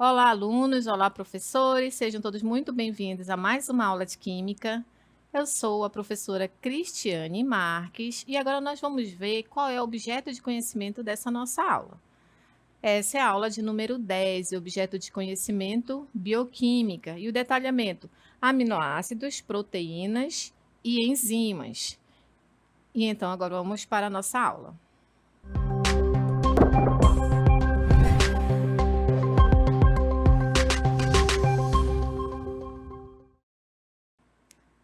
Olá, alunos, olá, professores, sejam todos muito bem-vindos a mais uma aula de Química. Eu sou a professora Cristiane Marques e agora nós vamos ver qual é o objeto de conhecimento dessa nossa aula. Essa é a aula de número 10, o objeto de conhecimento bioquímica e o detalhamento: aminoácidos, proteínas e enzimas. E então agora vamos para a nossa aula.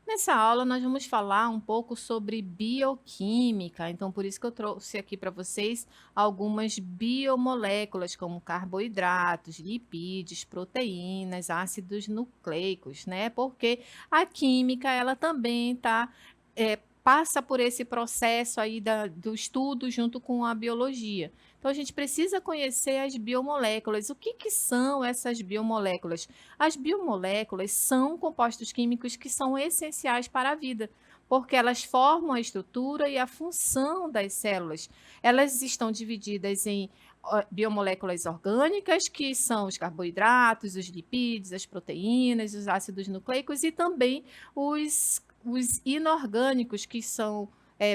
Nessa aula, nós vamos falar um pouco sobre bioquímica, então por isso que eu trouxe aqui para vocês algumas biomoléculas, como carboidratos, lipídios, proteínas, ácidos nucleicos, né? Porque a química, ela também passa por esse processo aí do estudo junto com a biologia. Então, a gente precisa conhecer as biomoléculas. O que são essas biomoléculas? As biomoléculas são compostos químicos que são essenciais para a vida, porque elas formam a estrutura e a função das células. Elas estão divididas em biomoléculas orgânicas, que são os carboidratos, os lipídios, as proteínas, os ácidos nucleicos e também os inorgânicos, que são,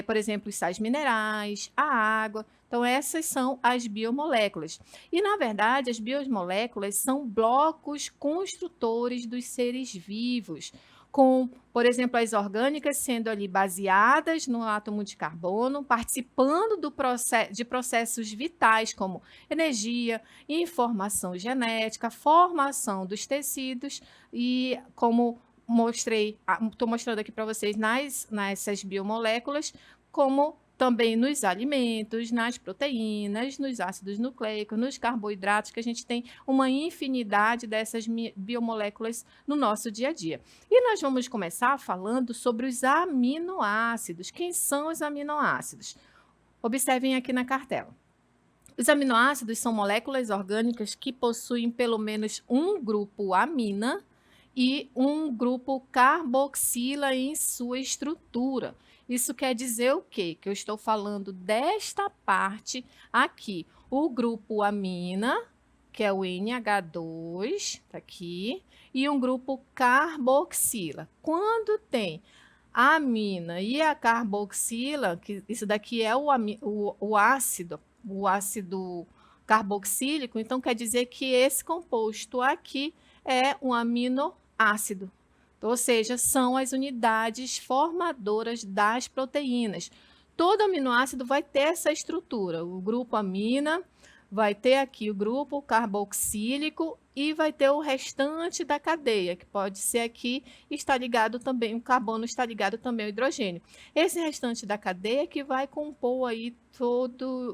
por exemplo, os sais minerais, a água. Então, essas são as biomoléculas. E, na verdade, as biomoléculas são blocos construtores dos seres vivos, com, por exemplo, as orgânicas sendo ali baseadas no átomo de carbono, participando de processos vitais como energia, informação genética, formação dos tecidos e como estou mostrando aqui para vocês nessas biomoléculas, como também nos alimentos, nas proteínas, nos ácidos nucleicos, nos carboidratos, que a gente tem uma infinidade dessas biomoléculas no nosso dia a dia. E nós vamos começar falando sobre os aminoácidos. Quem são os aminoácidos? Observem aqui na cartela. Os aminoácidos são moléculas orgânicas que possuem pelo menos um grupo amina e um grupo carboxila em sua estrutura. Isso quer dizer o quê? Que eu estou falando desta parte aqui. O grupo amina, que é o NH2, tá aqui, e um grupo carboxila. Quando tem a amina e a carboxila, que isso daqui é o ácido carboxílico, então quer dizer que esse composto aqui é um aminoácido. Ou seja, são as unidades formadoras das proteínas. Todo aminoácido vai ter essa estrutura. O grupo amina vai ter aqui o grupo carboxílico e vai ter o restante da cadeia, que pode ser aqui, está ligado também, o carbono está ligado também ao hidrogênio. Esse restante da cadeia que vai compor aí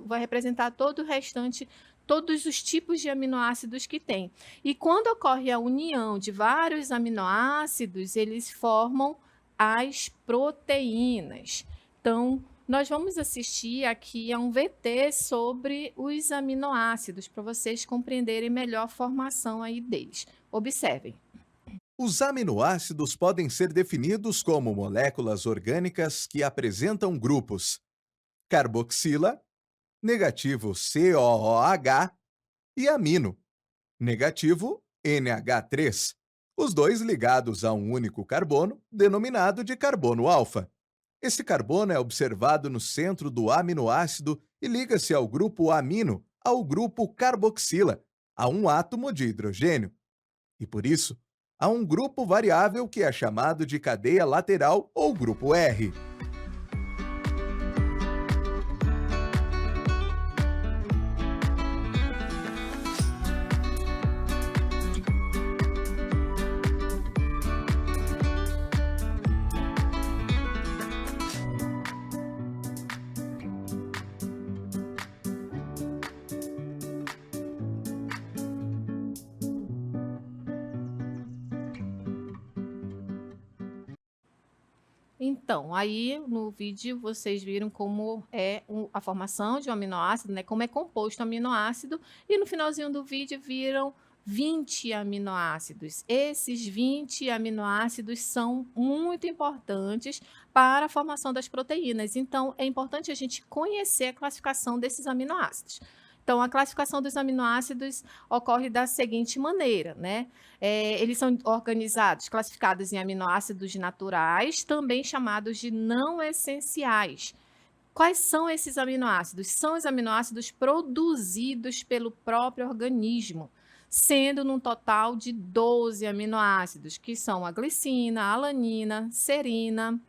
vai representar todo o restante, todos os tipos de aminoácidos que tem. E quando ocorre a união de vários aminoácidos, eles formam as proteínas. Então, nós vamos assistir aqui a um VT sobre os aminoácidos, para vocês compreenderem melhor a formação aí deles. Observem. Os aminoácidos podem ser definidos como moléculas orgânicas que apresentam grupos carboxila, negativo COOH, e amino, negativo NH3, os dois ligados a um único carbono, denominado de carbono alfa. Esse carbono é observado no centro do aminoácido e liga-se ao grupo amino, ao grupo carboxila, a um átomo de hidrogênio. E por isso, há um grupo variável que é chamado de cadeia lateral ou grupo R. Então, aí no vídeo vocês viram como é a formação de um aminoácido, né? Como é composto o aminoácido, e no finalzinho do vídeo viram 20 aminoácidos. Esses 20 aminoácidos são muito importantes para a formação das proteínas. Então, é importante a gente conhecer a classificação desses aminoácidos. Então, a classificação dos aminoácidos ocorre da seguinte maneira, né? Eles são organizados, classificados em aminoácidos naturais, também chamados de não essenciais. Quais são esses aminoácidos? São os aminoácidos produzidos pelo próprio organismo, sendo num total de 12 aminoácidos, que são a glicina, a alanina, serina,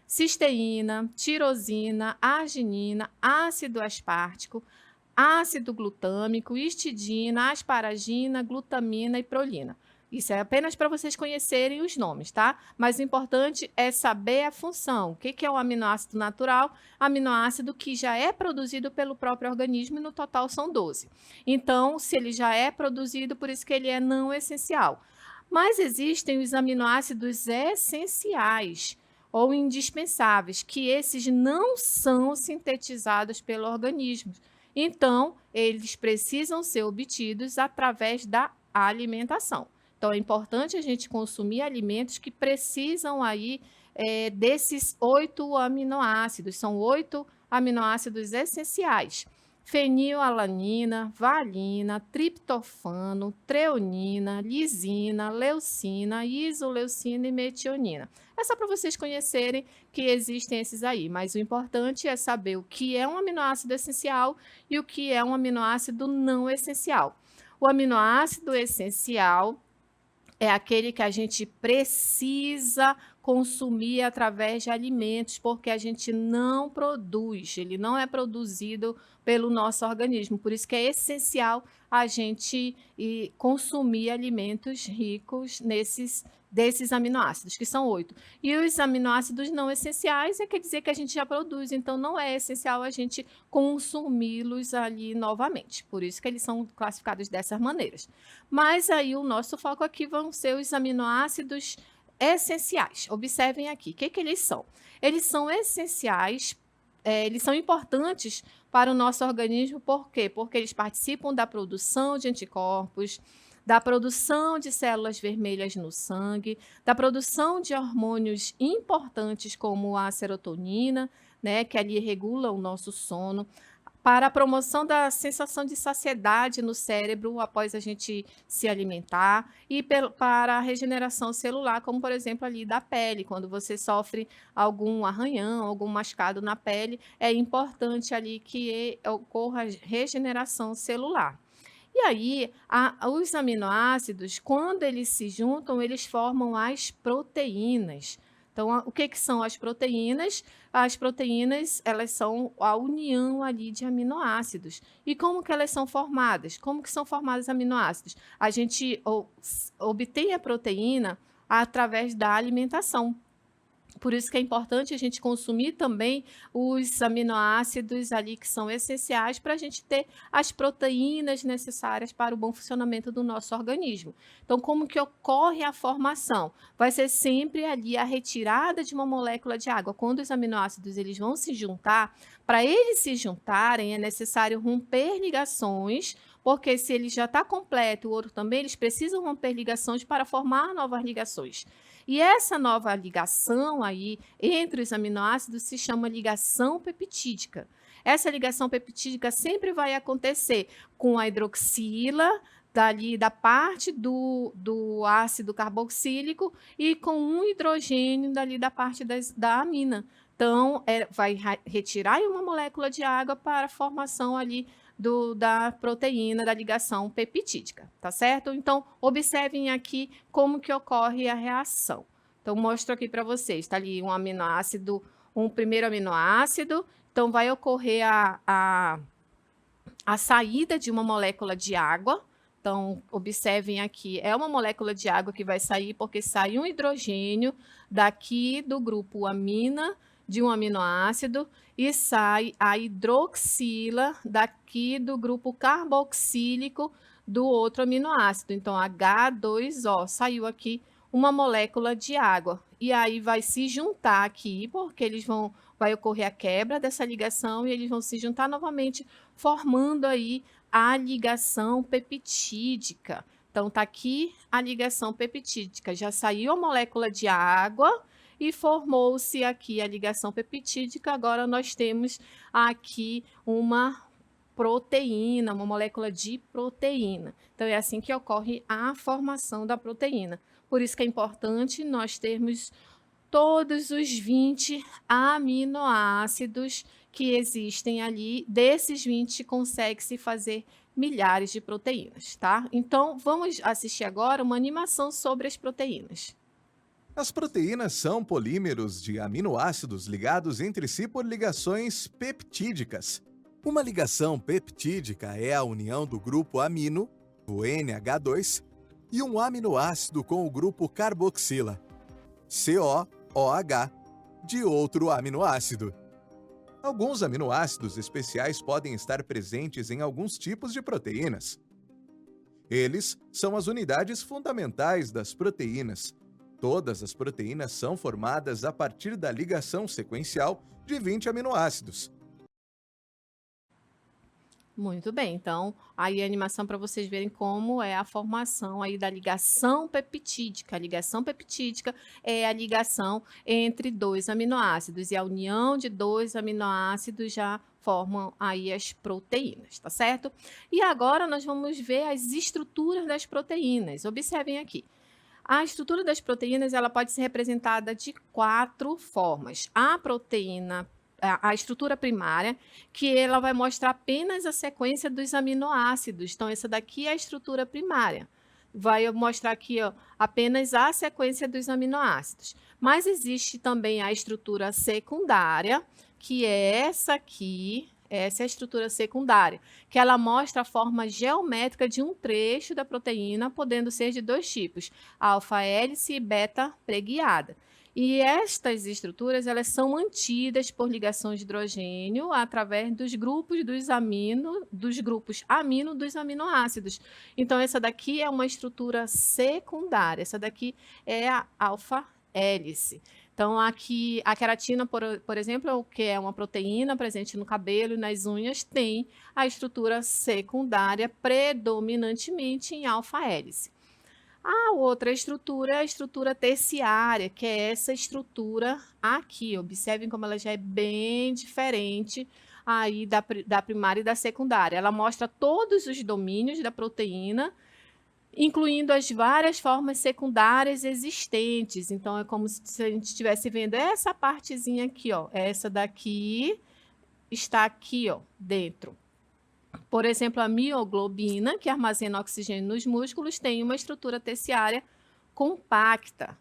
cisteína, tirosina, arginina, ácido aspartico, ácido glutâmico, histidina, asparagina, glutamina e prolina. Isso é apenas para vocês conhecerem os nomes, tá? Mas o importante é saber a função. O que é um aminoácido natural? Aminoácido que já é produzido pelo próprio organismo e no total são 12. Então, se ele já é produzido, por isso que ele é não essencial. Mas existem os aminoácidos essenciais ou indispensáveis, que esses não são sintetizados pelo organismo. Então, eles precisam ser obtidos através da alimentação. Então, é importante a gente consumir alimentos que precisam aí desses 8 aminoácidos. São 8 aminoácidos essenciais: fenilalanina, valina, triptofano, treonina, lisina, leucina, isoleucina e metionina. É só para vocês conhecerem que existem esses aí, mas o importante é saber o que é um aminoácido essencial e o que é um aminoácido não essencial. O aminoácido essencial é aquele que a gente precisa consumir através de alimentos, porque a gente não produz, ele não é produzido pelo nosso organismo. Por isso que é essencial a gente consumir alimentos ricos desses aminoácidos, que são 8. E os aminoácidos não essenciais quer dizer que a gente já produz, então não é essencial a gente consumi-los ali novamente. Por isso que eles são classificados dessas maneiras. Mas aí o nosso foco aqui vão ser os aminoácidos essenciais. Observem aqui, o que eles são? Eles são essenciais, eles são importantes para o nosso organismo, por quê? Porque eles participam da produção de anticorpos, da produção de células vermelhas no sangue, da produção de hormônios importantes como a serotonina, né, que ali regula o nosso sono, para a promoção da sensação de saciedade no cérebro após a gente se alimentar e para a regeneração celular, como por exemplo ali da pele, quando você sofre algum arranhão, algum machucado na pele, é importante ali que ocorra regeneração celular. E aí, os aminoácidos, quando eles se juntam, eles formam as proteínas. Então, o que são as proteínas? As proteínas, elas são a união ali de aminoácidos. E como que elas são formadas? Como que são formados aminoácidos? A gente obtém a proteína através da alimentação. Por isso que é importante a gente consumir também os aminoácidos ali que são essenciais para a gente ter as proteínas necessárias para o bom funcionamento do nosso organismo. Então, como que ocorre a formação? Vai ser sempre ali a retirada de uma molécula de água. Quando os aminoácidos eles vão se juntar, para eles se juntarem é necessário romper ligações, porque se ele já está completo, o outro também, eles precisam romper ligações para formar novas ligações. E essa nova ligação aí entre os aminoácidos se chama ligação peptídica. Essa ligação peptídica sempre vai acontecer com a hidroxila, dali da parte do ácido carboxílico e com um hidrogênio dali da parte da amina. Então, vai retirar uma molécula de água para a formação ali da proteína da ligação peptídica, tá certo? Então, observem aqui como que ocorre a reação. Então, mostro aqui para vocês, tá ali um aminoácido, um primeiro aminoácido, então vai ocorrer a saída de uma molécula de água. Então, observem aqui, é uma molécula de água que vai sair porque sai um hidrogênio daqui do grupo amina, de um aminoácido, e sai a hidroxila daqui do grupo carboxílico do outro aminoácido. Então, H2O, saiu aqui uma molécula de água. E aí vai se juntar aqui, porque vai ocorrer a quebra dessa ligação e eles vão se juntar novamente, formando aí a ligação peptídica. Então, tá aqui a ligação peptídica. Já saiu a molécula de água e formou-se aqui a ligação peptídica. Agora nós temos aqui uma proteína, uma molécula de proteína. Então, é assim que ocorre a formação da proteína. Por isso que é importante nós termos todos os 20 aminoácidos que existem ali. Desses 20, consegue-se fazer milhares de proteínas, tá? Então, vamos assistir agora uma animação sobre as proteínas. As proteínas são polímeros de aminoácidos ligados entre si por ligações peptídicas. Uma ligação peptídica é a união do grupo amino, o NH2, e um aminoácido com o grupo carboxila, COOH, de outro aminoácido. Alguns aminoácidos especiais podem estar presentes em alguns tipos de proteínas. Eles são as unidades fundamentais das proteínas. Todas as proteínas são formadas a partir da ligação sequencial de 20 aminoácidos. Muito bem, então aí a animação para vocês verem como é a formação aí da ligação peptídica. A ligação peptídica é a ligação entre dois aminoácidos e a união de dois aminoácidos já formam aí as proteínas, tá certo? E agora nós vamos ver as estruturas das proteínas. Observem aqui. A estrutura das proteínas ela pode ser representada de 4 formas. A proteína a estrutura primária, que ela vai mostrar apenas a sequência dos aminoácidos. Então, essa daqui é a estrutura primária. Vai mostrar aqui, ó, apenas a sequência dos aminoácidos. Mas existe também a estrutura secundária, que é essa aqui. Essa é a estrutura secundária, que ela mostra a forma geométrica de um trecho da proteína, podendo ser de 2 tipos, alfa-hélice e beta-preguiada. E estas estruturas, elas são mantidas por ligações de hidrogênio através dos grupos amino dos aminoácidos. Então, essa daqui é uma estrutura secundária, essa daqui é a alfa-hélice. Então, aqui, a queratina, por exemplo, que é uma proteína presente no cabelo e nas unhas, tem a estrutura secundária predominantemente em alfa-hélice. A outra estrutura é a estrutura terciária, que é essa estrutura aqui. Observem como ela já é bem diferente aí da primária e da secundária. Ela mostra todos os domínios da proteína, incluindo as várias formas secundárias existentes. Então, é como se a gente estivesse vendo essa partezinha aqui, ó. Essa daqui está aqui, ó, dentro. Por exemplo, a mioglobina, que armazena oxigênio nos músculos, tem uma estrutura terciária compacta.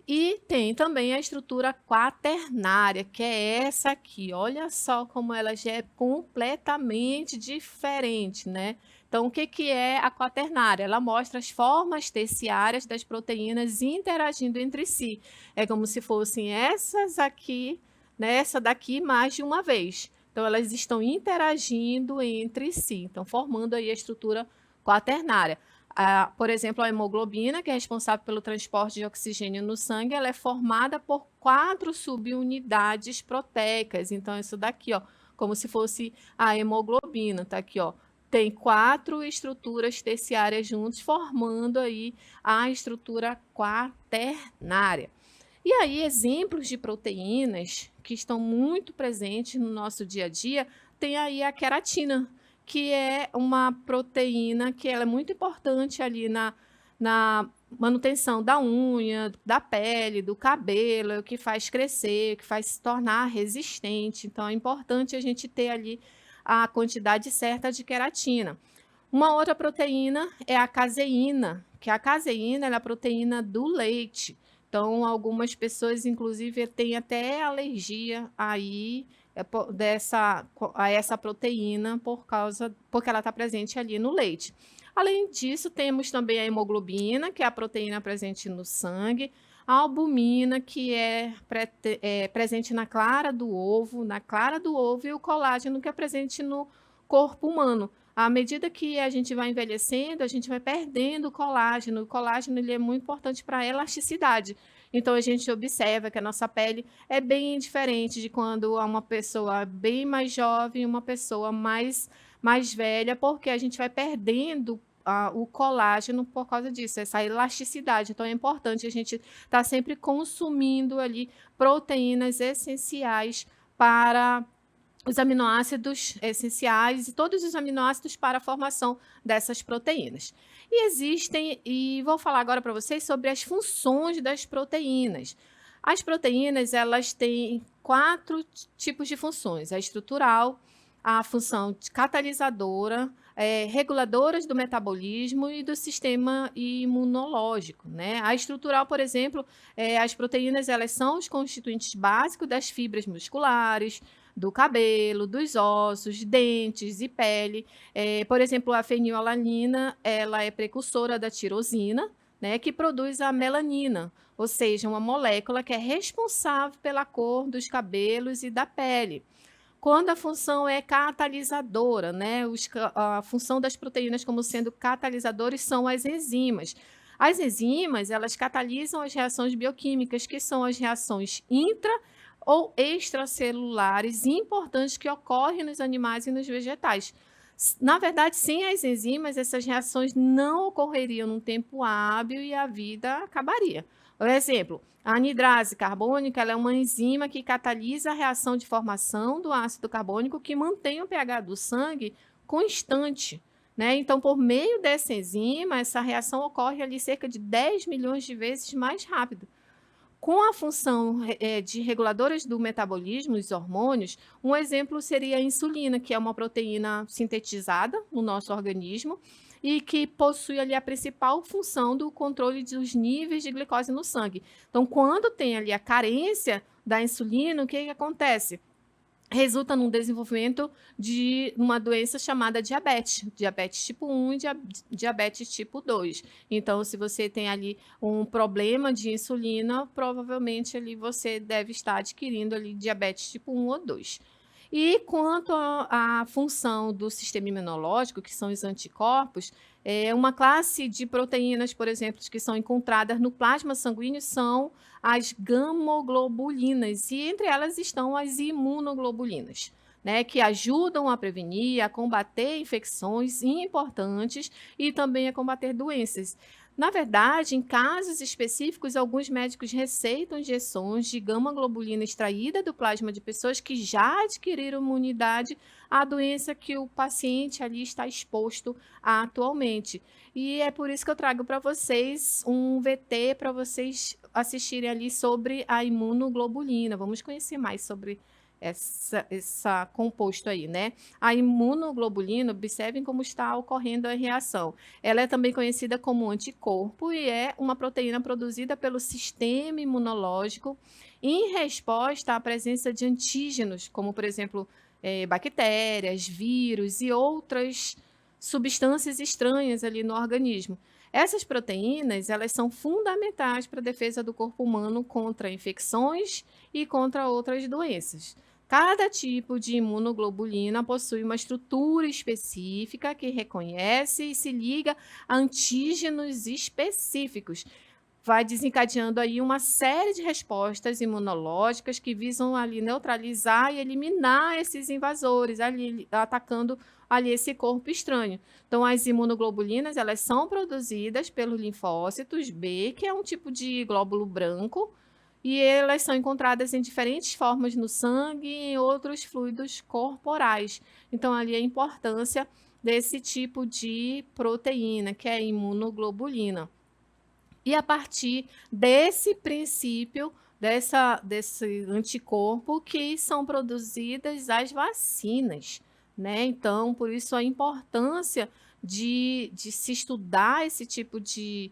E tem também a estrutura quaternária, que é essa aqui. Olha só como ela já é completamente diferente, né? Então, o que é a quaternária? Ela mostra as formas terciárias das proteínas interagindo entre si. É como se fossem essas aqui, né? Essa daqui mais de uma vez. Então, elas estão interagindo entre si, então formando aí a estrutura quaternária. Por exemplo, a hemoglobina, que é responsável pelo transporte de oxigênio no sangue, ela é formada por 4 subunidades proteicas. Então, isso daqui, ó, como se fosse a hemoglobina, tá aqui, ó. Tem 4 estruturas terciárias juntas, formando aí a estrutura quaternária. E aí, exemplos de proteínas que estão muito presentes no nosso dia a dia, tem aí a queratina, que é uma proteína que ela é muito importante ali na manutenção da unha, da pele, do cabelo, é o que faz crescer, o que faz se tornar resistente. Então, é importante a gente ter ali a quantidade certa de queratina. Uma outra proteína é a caseína, que a caseína é a proteína do leite. Então, algumas pessoas, inclusive, têm até alergia aí a essa proteína porque ela está presente ali no leite. Além disso, temos também a hemoglobina, que é a proteína presente no sangue, a albumina, que é presente na clara do ovo, e o colágeno, que é presente no corpo humano. À medida que a gente vai envelhecendo, a gente vai perdendo o colágeno. O colágeno ele é muito importante para a elasticidade. Então, a gente observa que a nossa pele é bem diferente de quando há uma pessoa bem mais jovem e uma pessoa mais velha, porque a gente vai perdendo o colágeno por causa disso, essa elasticidade. Então, é importante a gente estar sempre consumindo ali proteínas essenciais para os aminoácidos essenciais e todos os aminoácidos para a formação dessas proteínas. E existem, e vou falar agora para vocês sobre as funções das proteínas. As proteínas, elas têm 4 tipos de funções: a estrutural, a função de catalisadora, reguladoras do metabolismo e do sistema imunológico, né? A estrutural, por exemplo, as proteínas, elas são os constituintes básicos das fibras musculares, do cabelo, dos ossos, dentes e pele. Por exemplo, a fenilalanina, ela é precursora da tirosina, né, que produz a melanina, ou seja, uma molécula que é responsável pela cor dos cabelos e da pele. Quando a função é catalisadora, né, a função das proteínas como sendo catalisadores são as enzimas. As enzimas, elas catalisam as reações bioquímicas, que são as reações intra ou extracelulares importantes que ocorrem nos animais e nos vegetais. Na verdade, sem as enzimas, essas reações não ocorreriam num tempo hábil e a vida acabaria. Por exemplo, a anidrase carbônica, ela é uma enzima que catalisa a reação de formação do ácido carbônico que mantém o pH do sangue constante, né? Então, por meio dessa enzima, essa reação ocorre ali cerca de 10 milhões de vezes mais rápido. Com a função de reguladoras do metabolismo, os hormônios, um exemplo seria a insulina, que é uma proteína sintetizada no nosso organismo e que possui ali a principal função do controle dos níveis de glicose no sangue. Então, quando tem ali a carência da insulina, o que acontece? Resulta num desenvolvimento de uma doença chamada diabetes tipo 1 e diabetes tipo 2. Então, se você tem ali um problema de insulina, provavelmente ali você deve estar adquirindo ali diabetes tipo 1 ou 2. E quanto à função do sistema imunológico, que são os anticorpos, uma classe de proteínas, por exemplo, que são encontradas no plasma sanguíneo são as gamoglobulinas, e entre elas estão as imunoglobulinas, né, que ajudam a prevenir, a combater infecções importantes e também a combater doenças. Na verdade, em casos específicos, alguns médicos receitam injeções de gama-globulina extraída do plasma de pessoas que já adquiriram imunidade à doença que o paciente ali está exposto atualmente. E é por isso que eu trago para vocês um VT para vocês assistirem ali sobre a imunoglobulina. Vamos conhecer mais sobre essa composto aí, né? A imunoglobulina, observem como está ocorrendo a reação. Ela é também conhecida como anticorpo e é uma proteína produzida pelo sistema imunológico em resposta à presença de antígenos, como, por exemplo, bactérias, vírus e outras substâncias estranhas ali no organismo. Essas proteínas, elas são fundamentais para a defesa do corpo humano contra infecções e contra outras doenças. Cada tipo de imunoglobulina possui uma estrutura específica que reconhece e se liga a antígenos específicos. Vai desencadeando aí uma série de respostas imunológicas que visam ali neutralizar e eliminar esses invasores, ali atacando ali esse corpo estranho. Então, as imunoglobulinas, elas são produzidas pelos linfócitos B, que é um tipo de glóbulo branco, e elas são encontradas em diferentes formas no sangue e em outros fluidos corporais. Então, ali a importância desse tipo de proteína, que é a imunoglobulina. E a partir desse princípio, desse anticorpo, que são produzidas as vacinas, né? Então, por isso a importância de se estudar esse tipo de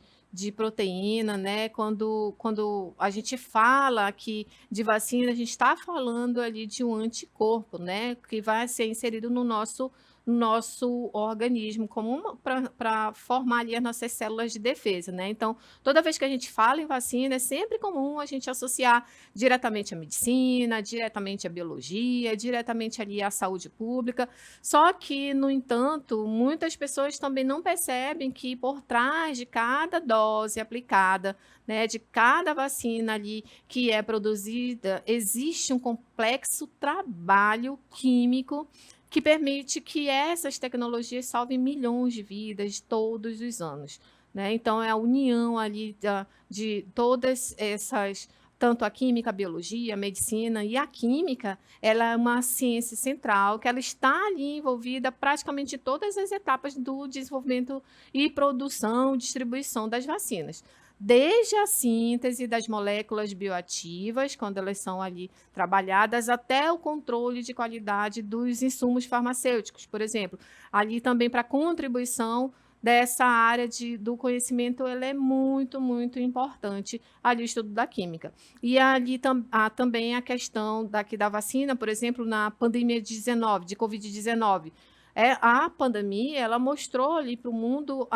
proteína, né? Quando a gente fala aqui de vacina, a gente está falando ali de um anticorpo, né? Que vai ser inserido no nosso organismo como para formar ali as nossas células de defesa, né? Então, toda vez que a gente fala em vacina, é sempre comum a gente associar diretamente à medicina, diretamente à biologia, diretamente ali à saúde pública. Só que, no entanto, muitas pessoas também não percebem que por trás de cada dose aplicada, né, de cada vacina ali que é produzida, existe um complexo trabalho químico que permite que essas tecnologias salvem milhões de vidas todos os anos, né? Então, é a união ali de todas essas tanto a química, a biologia, a medicina e a química, ela é uma ciência central que ela está ali envolvida praticamente em todas as etapas do desenvolvimento e produção, distribuição das vacinas. Desde a síntese das moléculas bioativas, quando elas são ali trabalhadas, até o controle de qualidade dos insumos farmacêuticos, por exemplo. Ali também para contribuição dessa área do conhecimento, ela é muito, muito importante, ali o estudo da química. E ali há também a questão daqui da vacina, por exemplo, na pandemia de Covid-19. A pandemia, ela mostrou ali para o mundo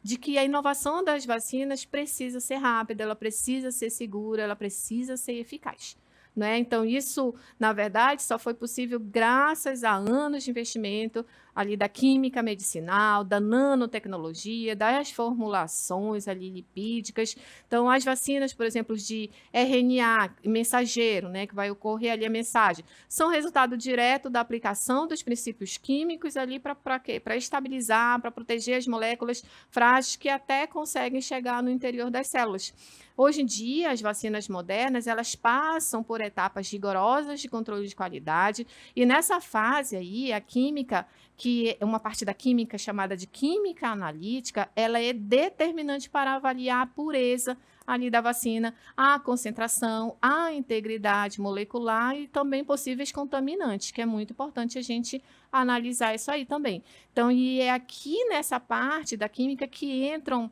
de que a inovação das vacinas precisa ser rápida, ela precisa ser segura, ela precisa ser eficaz. Né? Então, isso, na verdade, só foi possível graças a anos de investimento ali da química medicinal, da nanotecnologia, das formulações ali lipídicas. Então, as vacinas, por exemplo, de RNA mensageiro, né, que vai ocorrer ali a mensagem, são resultado direto da aplicação dos princípios químicos ali para quê? Para estabilizar, para proteger as moléculas frágeis que até conseguem chegar no interior das células. Hoje em dia, as vacinas modernas, elas passam por etapas rigorosas de controle de qualidade, e nessa fase aí, a química, que é uma parte da química chamada de química analítica, ela é determinante para avaliar a pureza ali da vacina, a concentração, a integridade molecular e também possíveis contaminantes, que é muito importante a gente analisar isso aí também. Então, e é aqui nessa parte da química que entram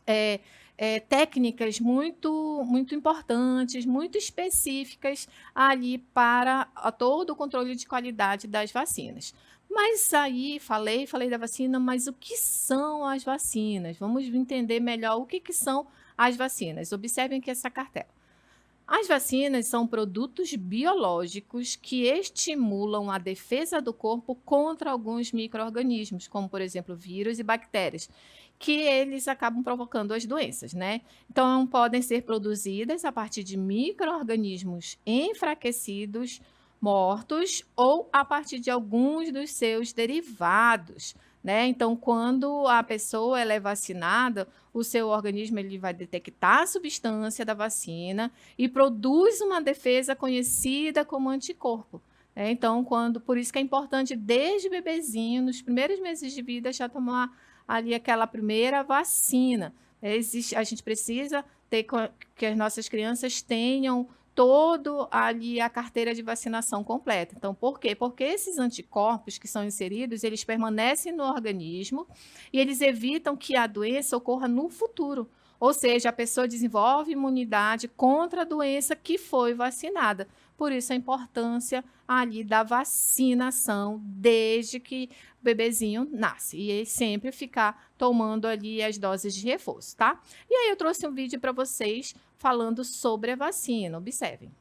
é, técnicas muito importantes, muito específicas ali para todo o controle de qualidade das vacinas. Mas aí falei da vacina, mas o que são as vacinas? Vamos entender melhor o que são as vacinas. Observem aqui essa cartela. As vacinas são produtos biológicos que estimulam a defesa do corpo contra alguns micro-organismos, como, por exemplo, vírus e bactérias, que eles acabam provocando as doenças, né? Então, podem ser produzidas a partir de micro-organismos enfraquecidos, mortos, ou a partir de alguns dos seus derivados, né? Então, quando a pessoa ela é vacinada, o seu organismo ele vai detectar a substância da vacina e produz uma defesa conhecida como anticorpo. Então, por isso que é importante, desde bebezinho, nos primeiros meses de vida, já tomar ali aquela primeira vacina. A gente precisa que as nossas crianças tenham todo ali a carteira de vacinação completa. Então, por quê? Porque esses anticorpos que são inseridos, eles permanecem no organismo e eles evitam que a doença ocorra no futuro. Ou seja, a pessoa desenvolve imunidade contra a doença que foi vacinada. Por isso a importância ali da vacinação desde que o bebezinho nasce. E sempre ficar tomando ali as doses de reforço, tá? E aí eu trouxe um vídeo para vocês falando sobre a vacina. Observem.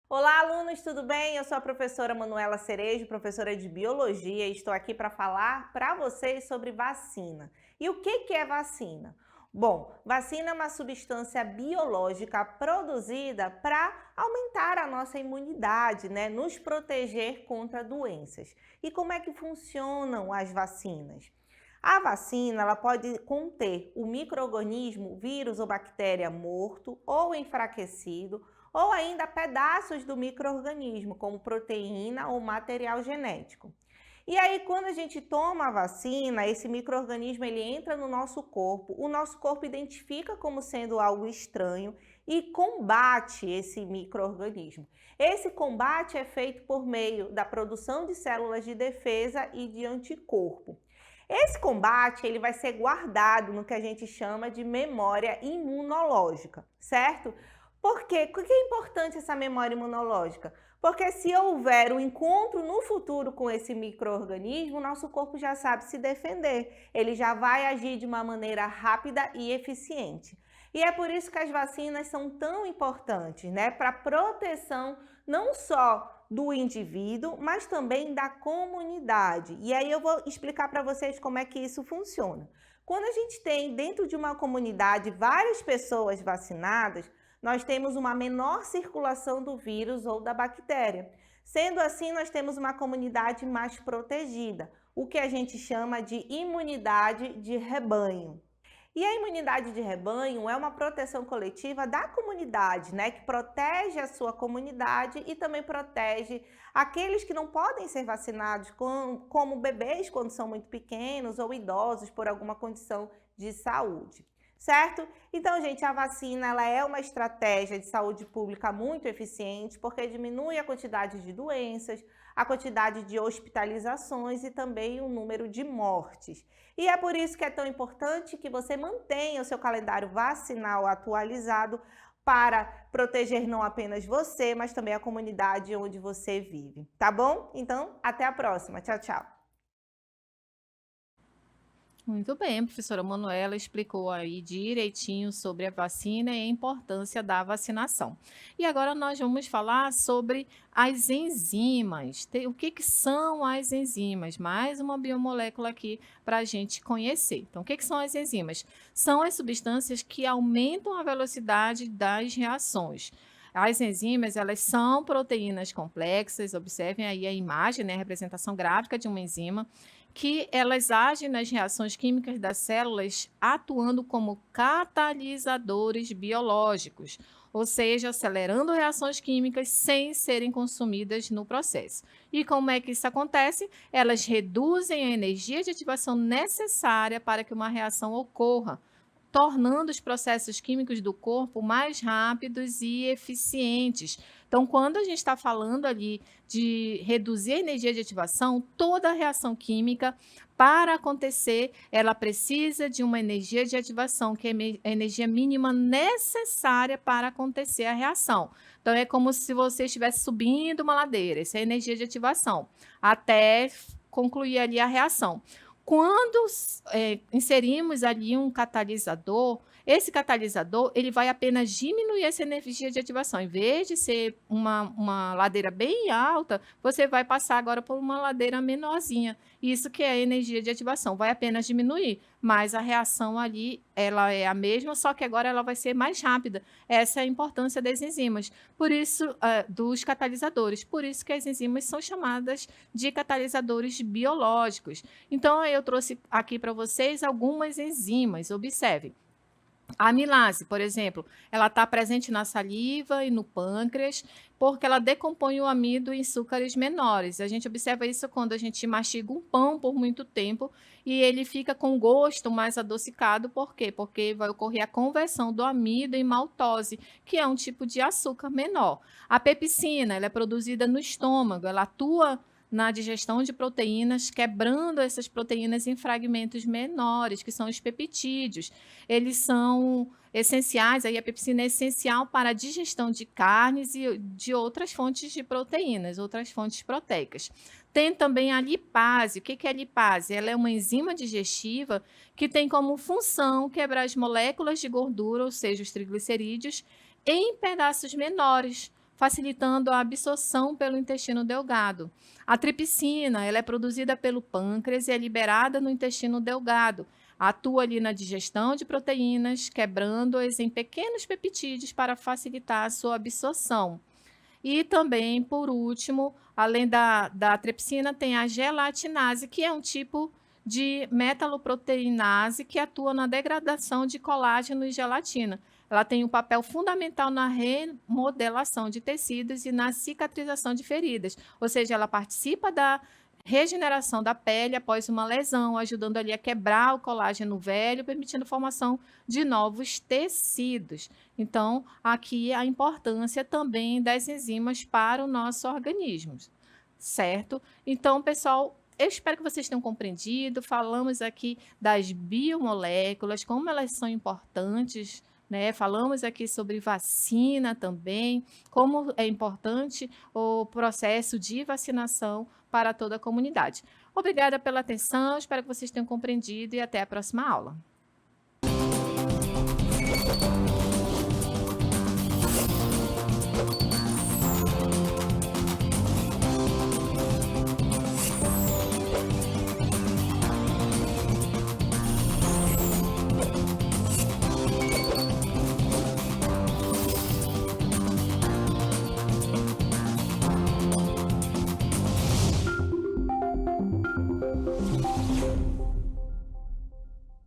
Olá, alunos, tudo bem? Eu sou a professora Manuela Cerejo, professora de Biologia, e estou aqui para falar para vocês sobre vacina. E o que é vacina? Bom, vacina é uma substância biológica produzida para aumentar a nossa imunidade, né? Nos proteger contra doenças. E como é que funcionam as vacinas? A vacina ela pode conter o micro-organismo, vírus ou bactéria morto ou enfraquecido, ou ainda pedaços do micro-organismo, como proteína ou material genético. E aí, quando a gente toma a vacina, esse micro-organismo ele entra no nosso corpo, o nosso corpo identifica como sendo algo estranho e combate esse micro-organismo. Esse combate é feito por meio da produção de células de defesa e de anticorpo. Esse combate ele vai ser guardado no que a gente chama de memória imunológica, certo? Por quê? Por que é importante essa memória imunológica? Porque se houver um encontro no futuro com esse micro-organismo, o nosso corpo já sabe se defender. Ele já vai agir de uma maneira rápida e eficiente. E é por isso que as vacinas são tão importantes, né? Para proteção não só do indivíduo, mas também da comunidade. E aí eu vou explicar para vocês como é que isso funciona. Quando a gente tem dentro de uma comunidade várias pessoas vacinadas, nós temos uma menor circulação do vírus ou da bactéria. Sendo assim, nós temos uma comunidade mais protegida, o que a gente chama de imunidade de rebanho. E a imunidade de rebanho é uma proteção coletiva da comunidade, né? Que protege a sua comunidade e também protege aqueles que não podem ser vacinados, como bebês quando são muito pequenos ou idosos por alguma condição de saúde. Certo? Então, gente, a vacina ela é uma estratégia de saúde pública muito eficiente porque diminui a quantidade de doenças, a quantidade de hospitalizações e também o número de mortes. E é por isso que é tão importante que você mantenha o seu calendário vacinal atualizado para proteger não apenas você, mas também a comunidade onde você vive. Tá bom? Então, até a próxima. Tchau, tchau. Muito bem, a professora Manuela explicou aí direitinho sobre a vacina e a importância da vacinação. E agora nós vamos falar sobre as enzimas. O que que são as enzimas? Mais uma biomolécula aqui para a gente conhecer. Então, o que que são as enzimas? São as substâncias que aumentam a velocidade das reações. As enzimas, elas são proteínas complexas, observem aí a imagem, né, a representação gráfica de uma enzima, que elas agem nas reações químicas das células atuando como catalisadores biológicos, ou seja, acelerando reações químicas sem serem consumidas no processo. E como é que isso acontece? Elas reduzem a energia de ativação necessária para que uma reação ocorra, tornando os processos químicos do corpo mais rápidos e eficientes. Então, quando a gente está falando ali de reduzir a energia de ativação, toda a reação química, para acontecer, ela precisa de uma energia de ativação, que é a energia mínima necessária para acontecer a reação. Então, é como se você estivesse subindo uma ladeira, essa é a energia de ativação, até concluir ali a reação. Quando inserimos ali um catalisador, esse catalisador ele vai apenas diminuir essa energia de ativação. Em vez de ser uma ladeira bem alta, você vai passar agora por uma ladeira menorzinha. Isso que é a energia de ativação, vai apenas diminuir, mas a reação ali ela é a mesma, só que agora ela vai ser mais rápida. Essa é a importância das enzimas, por isso, dos catalisadores. Por isso que as enzimas são chamadas de catalisadores biológicos. Então, eu trouxe aqui para vocês algumas enzimas, observem. A amilase, por exemplo, ela está presente na saliva e no pâncreas, porque ela decompõe o amido em açúcares menores. A gente observa isso quando a gente mastiga um pão por muito tempo e ele fica com gosto mais adocicado. Por quê? Porque vai ocorrer a conversão do amido em maltose, que é um tipo de açúcar menor. A pepsina, ela é produzida no estômago, ela atua na digestão de proteínas, quebrando essas proteínas em fragmentos menores, que são os peptídeos. Eles são essenciais, aí a pepsina é essencial para a digestão de carnes e de outras fontes de proteínas, outras fontes proteicas. Tem também a lipase. O que é a lipase? Ela é uma enzima digestiva que tem como função quebrar as moléculas de gordura, ou seja, os triglicerídeos, em pedaços menores, facilitando a absorção pelo intestino delgado. A tripsina, ela é produzida pelo pâncreas e é liberada no intestino delgado. Atua ali na digestão de proteínas, quebrando-as em pequenos peptídeos para facilitar a sua absorção. E também, por último, além da tripsina, tem a gelatinase, que é um tipo de metaloproteinase que atua na degradação de colágeno e gelatina. Ela tem um papel fundamental na remodelação de tecidos e na cicatrização de feridas, ou seja, ela participa da regeneração da pele após uma lesão, ajudando ali a quebrar o colágeno velho, permitindo a formação de novos tecidos. Então, aqui a importância também das enzimas para o nosso organismo, certo? Então, pessoal, eu espero que vocês tenham compreendido. Falamos aqui das biomoléculas, como elas são importantes, né? Falamos aqui sobre vacina também, como é importante o processo de vacinação para toda a comunidade. Obrigada pela atenção, espero que vocês tenham compreendido e até a próxima aula.